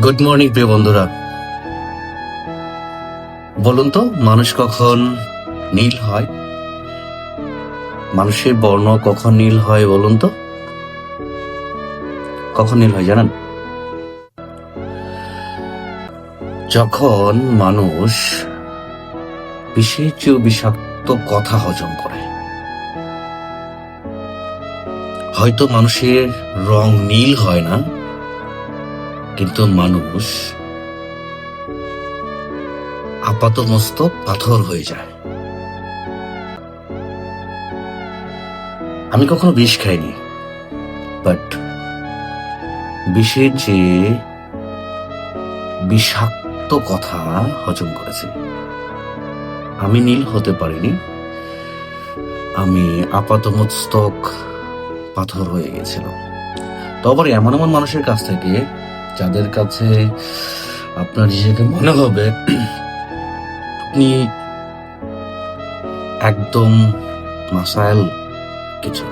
Good morning প্রিয় বন্ধুরা। বলুন তো, মানুষ কখন নীল হয়? মানুষের বর্ণ কখন নীল হয় বলুন তো? কখন নীল হয় জানেন? যখন মানুষ বিষের চেয়েও বিষাক্ত কথা হজম করে। হয়তো মানুষের রং নীল হয় না, কিন্তু মানুষ আপাতমস্তক পাথর হয়ে যায়। আমি কখনো বিষ খাইনি, বাট বিষের চেয়ে বিষাক্ত কথা হজম করেছি। আমি নীল হতে পারিনি, আমি আপাতমস্তক পাথর হয়ে গেছিলাম। তো আবার এমন এমন মানুষের কাছ থেকে, যাদের কাছে আপনার নিজেকে মনে হবে আপনি একদম মাসাইল কিছু,